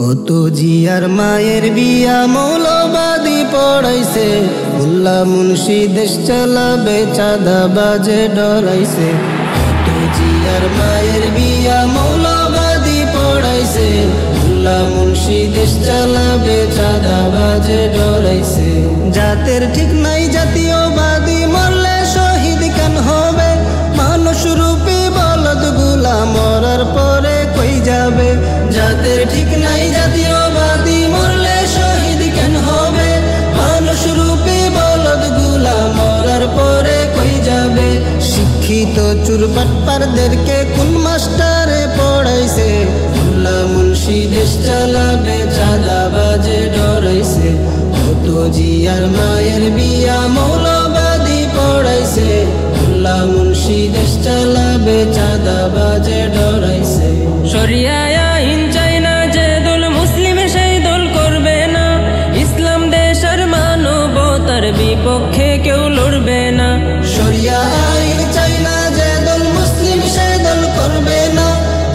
ও তো জিয়ার মায়ের বিয়া মৌলবাদী পড়াইছে, উল্লা মুন্সি দেশ চালাবে চাঁদাবাজে ডরাইছে। ও তো জিয়ার মায়ের বিয়া মৌলবাদী পড়াইছে, উল্লা মুন্সি দেশ চালাবে চাঁদাবাজে ডরাইছে। জাতের ঠিক নাই জাতীয়বাদী, মরলে শহীদ কেন হবে? মানুষ রূপী বলদ গুলা মরার পরে কই যাবে? জাতের ঠিক নাই জাতীয়বাদী, মরলে শহীদ কেন হবে? মানুষ রূপী বলদ গুলা মরার পরে কই যাবে? শিক্ষিত চুরবাটপারদেরকে কোন মাস্টারে পড়াইছে? উল্লা মুন্সি দেশ চালাবে চাঁদাবাজে ডরাইছে। ও তো জিয়ার মায়ের বিয়া মৌলবাদী পড়াইছে, উল্লা মুন্সি দেশ চালাবে চাঁদাবাজে ডরাইছে। শরিয়া আইন চাই না যে দল, মুসলিম সেই দল করবে না। ইসলাম দেশের মানবতার বিপক্ষে কেউ লড়বে না। শরিয়া আইন চাই না যে দল, মুসলিম সেই দল করবে না।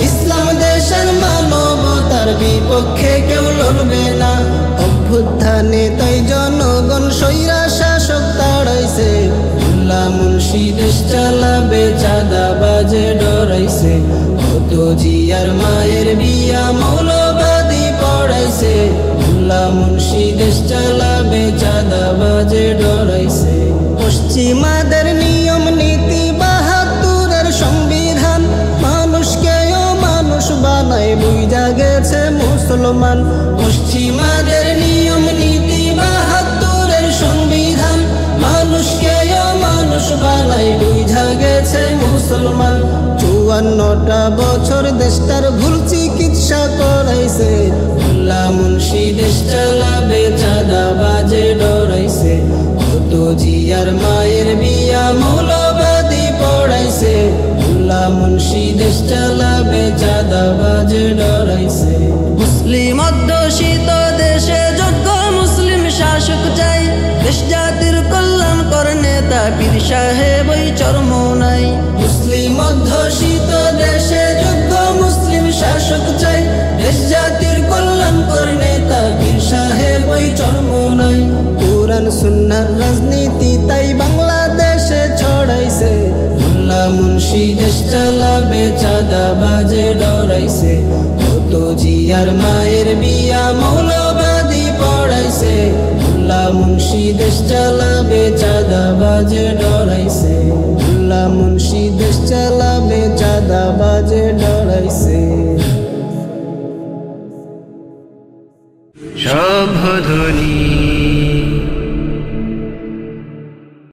ইসলাম দেশের মানবতার বিপক্ষে কেউ লড়বে না। অভ্যুত্থানে তাই জনগণ স্বৈরা শাসক তাড়াইছে, উল্লা মুন্সি দেশ চালাবে চাঁদাবাজে ডরাইছে। ও তো জিয়ার মায়ের বিয়া মৌলবাদী পড়াইছে, উল্লা মুন্সি দেশ চালাবে চাঁদাবাজে ডরাইছে। পশ্চিমাদের নিয়ম নীতি ৭২-এর সংবিধান, মানুষকেও মানুষ বানায় বুইঝা গেছে মুসলমান। পশ্চিমাদের নিয়ম নীতি ৭২-এর সংবিধান, মানুষকেও মানুষ বানায় বুইঝা গেছে মুসলমান। ৫৪টা বছর দেশটার ভুল চিকিৎসা করাইছে, উল্লা মুন্সি দেশ চালাবে চাঁদাবাজে ডরাইছে। ও তো জিয়ার মায়ের বিয়া মৌলবাদী পড়াইছে, উল্লা মুন্সি দেশ চালাবে চাঁদাবাজে ডরাইছে। মুসলিম অধ্যুষিত দেশে যোগ্য মুসলিম শাসক চাই, দেশ জাতির কল্যাণ করে নেতা পীর সাহেব ওই চরম নাই। মুসলিম অধ্যুষিত দেশে যোগ্য মুসলিম শাসক চাই, দেশ জাতির কল্যাণ করে নেতা পীর সাহেব ওই চরম নাই। কোরআন সুন্নাহর রাজনীতি তাই বাংলাদেশে ছড়াইছে, উল্লা মুন্সি দেশ চালাবে চাঁদাবাজে ডরাইছে। ও তো জিয়ার মায়ের বিয়া মৌলবাদী পড়াইছে, উল্লা মুন্সি দেশ চালাবে চাঁদাবাজে ডরাইছে। উল্লা মুন্সি দেশ চালাবে চাঁদাবাজে ডরাইছে। সভ্যধ্বনি।